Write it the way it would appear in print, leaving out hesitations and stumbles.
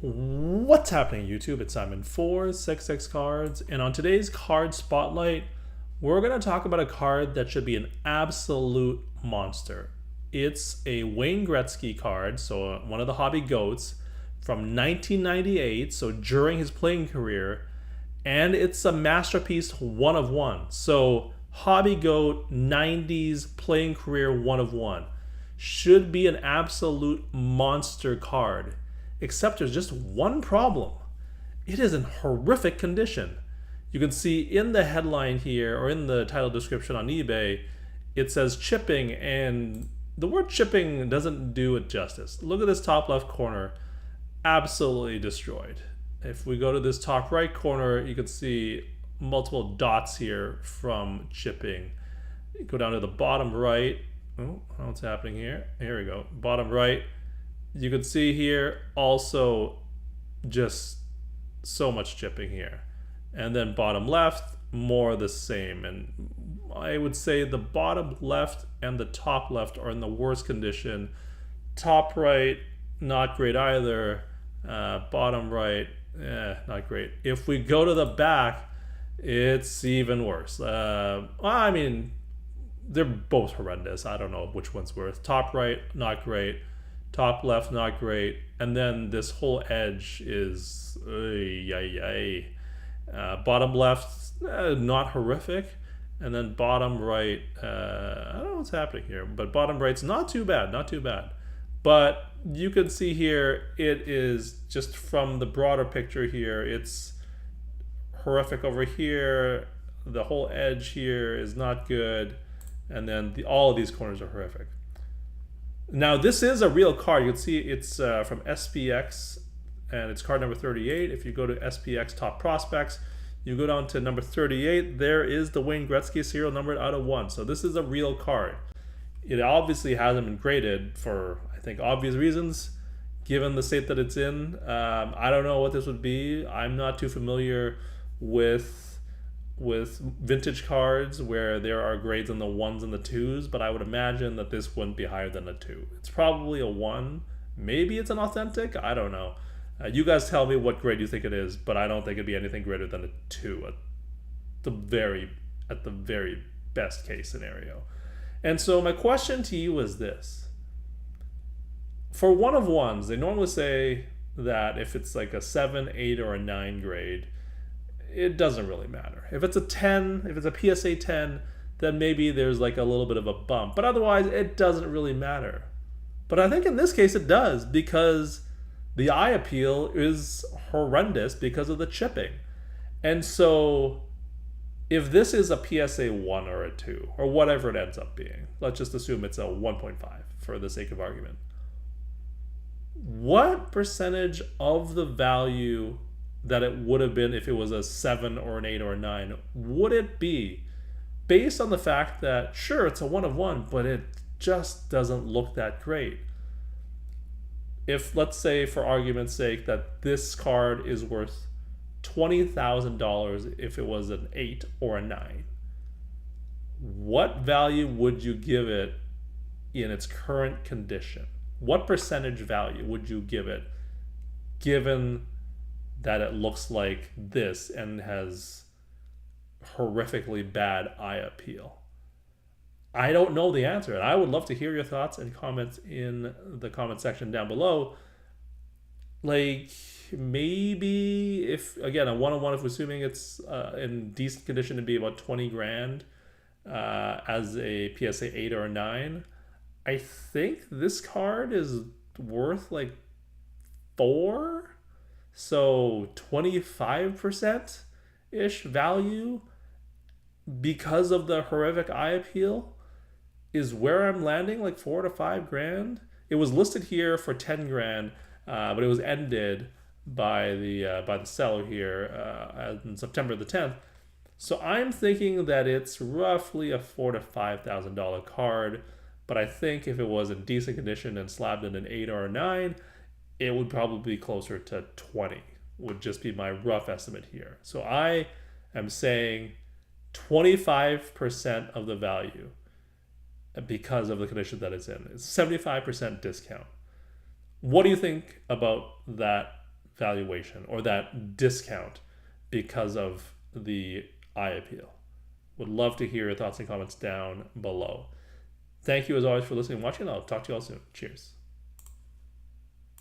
What's happening, YouTube? It's Simon for 66 Cards, and on today's card spotlight, we're going to talk about a card that should be an absolute monster. It's a Wayne Gretzky card, so one of the hobby goats from 1998, so during his playing career, and it's a masterpiece one of one. So hobby goat 90s playing career one of one should be an absolute monster card. Except there's just one problem. It is in horrific condition. You can see in the headline here, or in the title description on eBay, it says chipping, and the word chipping doesn't do it justice. Look at this top left corner, absolutely destroyed. If we go to this top right corner, you can see multiple dots here from chipping. You go down to the bottom right. Oh, what's happening here? Here we go. Bottom right. You can see here also just so much chipping here. And then bottom left, more the same. And I would say the bottom left and the top left are in the worst condition. Top right, not great either. Bottom right, not great. If we go to the back, it's even worse. I mean, they're both horrendous. I don't know which one's worse. Top right, not great. Top left, not great. And then this whole edge is bottom left, not horrific. And then bottom right, I don't know what's happening here, but bottom right's not too bad, not too bad. But you can see here, it is just from the broader picture here, it's horrific over here. The whole edge here is not good. And then all of these corners are horrific. Now, this is a real card. You can see it's from SPX, and it's card number 38. If you go to SPX Top Prospects, you go down to number 38. There is the Wayne Gretzky serial numbered out of 1. So this is a real card. It obviously hasn't been graded for, I think, obvious reasons, given the state that it's in. I don't know what this would be. I'm not too familiar with vintage cards where there are grades in the 1s and the 2s, but I would imagine that this wouldn't be higher than a 2. It's probably a 1. Maybe it's an authentic. I don't know. You guys tell me what grade you think it is, but I don't think it'd be anything greater than a 2 at the very best case scenario. And so my question to you is this. For one of ones, they normally say that if it's like a 7, 8, or a 9 grade, it doesn't really matter. If it's a 10, if it's a PSA 10, then maybe there's like a little bit of a bump. But otherwise, it doesn't really matter. But I think in this case it does, because the eye appeal is horrendous because of the chipping. And so if this is a PSA 1 or a 2, or whatever it ends up being, let's just assume it's a 1.5 for the sake of argument. What percentage of the value that it would have been if it was a 7 or an 8 or a 9 would it be, based on the fact that sure, it's a 1 of 1, but it just doesn't look that great? If, let's say for argument's sake, that this card is worth $20,000 if it was an 8 or a 9, what value would you give it in its current condition? What percentage value would you give it, given that it looks like this and has horrifically bad eye appeal? I don't know the answer, and I would love to hear your thoughts and comments in the comment section down below. Like, maybe if, again, a 1-on-1, if we're assuming it's in decent condition, to be about 20 grand as a PSA 8 or a 9, I think this card is worth like 4. So 25%-ish value because of the horrific eye appeal is where I'm landing, like 4 to 5 grand. It was listed here for 10 grand, but it was ended by the seller here on September the 10th. So I'm thinking that it's roughly a $4,000 to $5,000 card. But I think if it was in decent condition and slabbed in an 8 or a 9, it would probably be closer to 20, would just be my rough estimate here. So I am saying 25% of the value because of the condition that it's in. It's 75% discount. What do you think about that valuation or that discount because of the eye appeal. Would love to hear your thoughts and comments down below. Thank you as always for listening and watching. I'll talk to you all soon. Cheers.